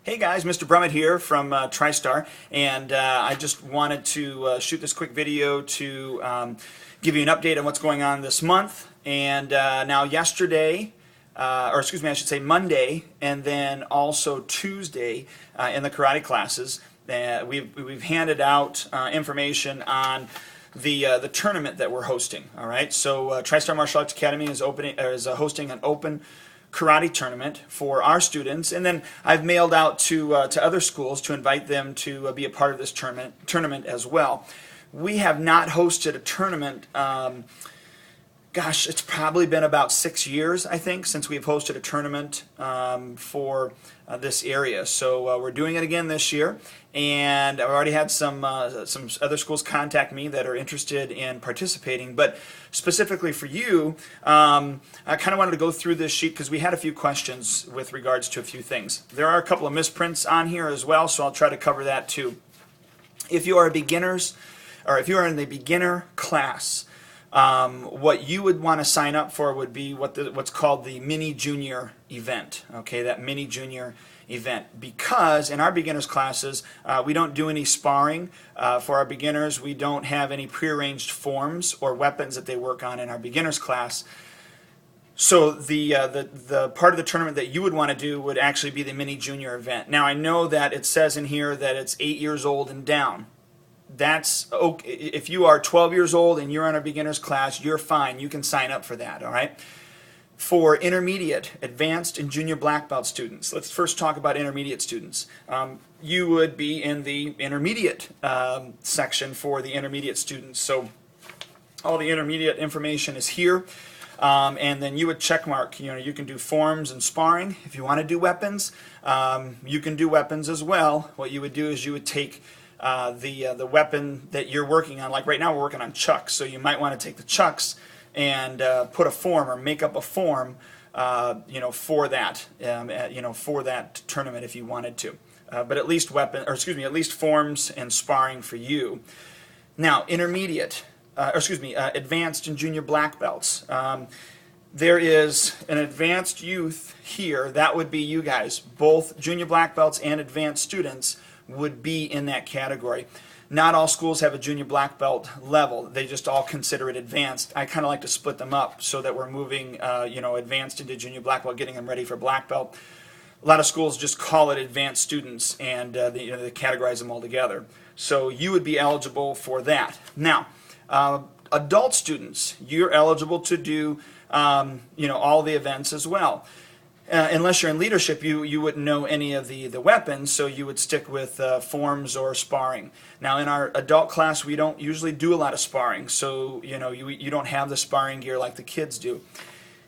Hey guys, Mr. Brumitt here from TriStar, and I just wanted to shoot this quick video to give you an update on what's going on this month. And now yesterday, or excuse me, I should say Monday, and then also Tuesday in the karate classes, we've handed out information on the tournament that we're hosting. All right, so TriStar Martial Arts Academy is hosting an open karate tournament for our students, and then I've mailed out to other schools to invite them to be a part of this tournament as well. We have not hosted a tournament. Gosh, it's probably been about 6 years, I think, since we've hosted a tournament for this area. So we're doing it again this year, and I've already had some other schools contact me that are interested in participating. But specifically for you, I kind of wanted to go through this sheet because we had a few questions with regards to a few things. There are a couple of misprints on here as well, so I'll try to cover that too. If you are beginners, or if you are in the beginner class, what you would want to sign up for would be what's called the mini junior event. Okay, that mini junior event, because in our beginners classes we don't do any sparring for our beginners. We don't have any prearranged forms or weapons that they work on in our beginners class. So the part of the tournament that you would want to do would actually be the mini junior event. Now I know that it says in here that it's 8 years old and down. That's okay. If you are 12 years old and you're in a beginner's class, you're fine. You can sign up for that, all right? For intermediate, advanced, and junior black belt students, let's first talk about intermediate students. You would be in the intermediate section for the intermediate students. So all the intermediate information is here. And then you would check mark. You can do forms and sparring. If you want to do weapons, you can do weapons as well. What you would do is you would take the weapon that you're working on. Like right now we're working on chucks, so you might want to take the chucks and put a form or make up a form for that for that tournament if you wanted to. But at least at least forms and sparring for you. Now intermediate, advanced and junior black belts. There is an advanced youth here. That would be you guys. Both junior black belts and advanced students would be in that category. Not all schools have a junior black belt level. They just all consider it advanced. I kind of like to split them up so that we're moving advanced into junior black belt, getting them ready for black belt. A lot of schools just call it advanced students, and they categorize them all together. So you would be eligible for that. Now, adult students, you're eligible to do all the events as well. Unless you're in leadership, you wouldn't know any of the weapons, so you would stick with forms or sparring. Now in our adult class, we don't usually do a lot of sparring, so you don't have the sparring gear like the kids do.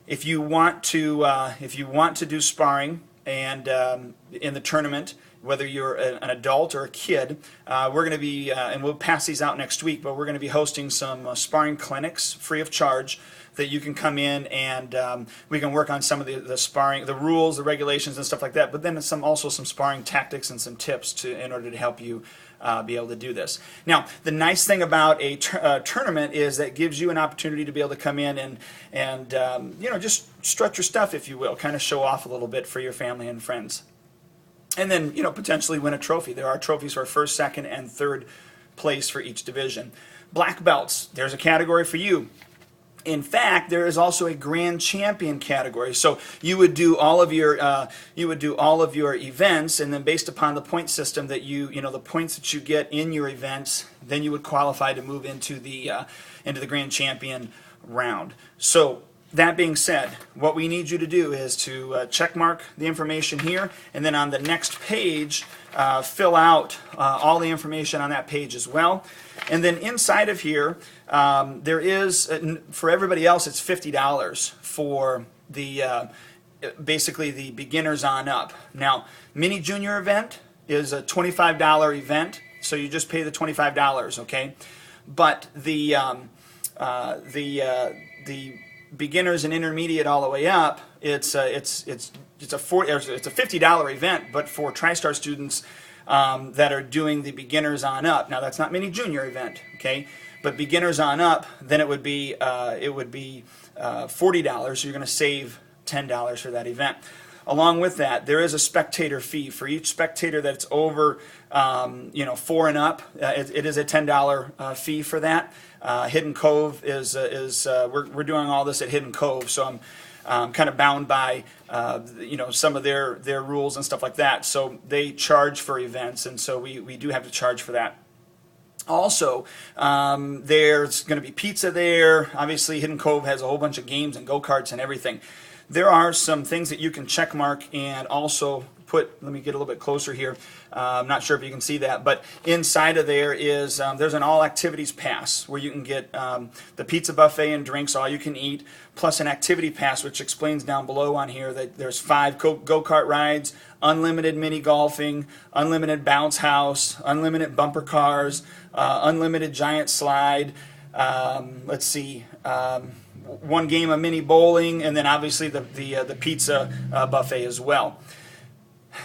If you want to do sparring and in the tournament, whether you're an adult or a kid, we're going to be, and we'll pass these out next week, but we're going to be hosting some sparring clinics free of charge that you can come in and we can work on some of the sparring, the rules, the regulations, and stuff like that. But then also some sparring tactics and some tips in order to help you be able to do this. Now, the nice thing about a tournament is that it gives you an opportunity to be able to come in and just strut your stuff, if you will, kind of show off a little bit for your family and friends. And then, potentially win a trophy. There are trophies for first, second, and third place for each division. Black belts, there's a category for you. In fact, there is also a grand champion category. So you would do all of your events, and then based upon the point system that the points that you get in your events, then you would qualify to move into the grand champion round. So that being said, what we need you to do is to check mark the information here, and then on the next page, fill out all the information on that page as well. And then inside of here, there is, for everybody else, it's $50 for basically the beginners on up. Now, mini junior event is a $25 event, so you just pay the $25, okay? But the beginners and intermediate all the way up, it's a $50 event, but for TriStar students that are doing the beginners on up. Now that's not mini junior event, okay? But beginners on up, then it would be $40. So you're going to save $10 for that event. along with that, there is a spectator fee for each spectator that's over 4 and up. It is a $10 fee for that. Hidden Cove is we're doing all this at Hidden Cove, so I'm kind of bound by some of their rules and stuff like that. So they charge for events, and so we do have to charge for that. Also, there's going to be pizza there. Obviously, Hidden Cove has a whole bunch of games and go-karts and everything. There are some things that you can check mark and also put, let me get a little bit closer here. I'm not sure if you can see that, but inside of there is, there's an all activities pass where you can get the pizza buffet and drinks, all you can eat, plus an activity pass, which explains down below on here that there's 5 go-kart rides, unlimited mini golfing, unlimited bounce house, unlimited bumper cars, unlimited giant slide, let's see, 1 game of mini bowling, and then obviously the pizza buffet as well.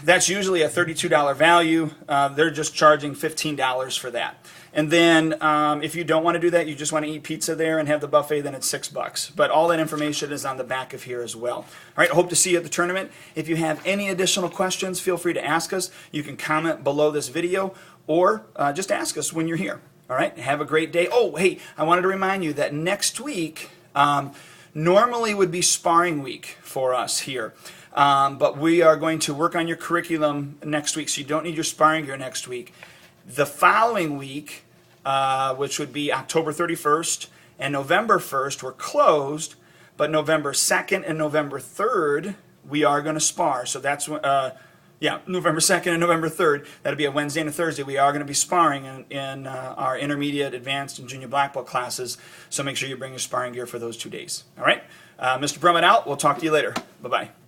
That's usually a $32 value. They're just charging $15 for that. And then if you don't want to do that, you just want to eat pizza there and have the buffet, then it's $6. But all that information is on the back of here as well. All right, I hope to see you at the tournament. If you have any additional questions, feel free to ask us. You can comment below this video or just ask us when you're here. All right, have a great day. Oh, hey, I wanted to remind you that next week normally would be sparring week for us here. But we are going to work on your curriculum next week, so you don't need your sparring gear next week. The following week, which would be October 31st and November 1st, we're closed, but November 2nd and November 3rd, we are going to spar. So that's November 2nd and November 3rd. That'll be a Wednesday and a Thursday. We are going to be sparring in our intermediate, advanced, and junior black belt classes, so make sure you bring your sparring gear for those 2 days. All right? Mr. Brumitt out. We'll talk to you later. Bye-bye.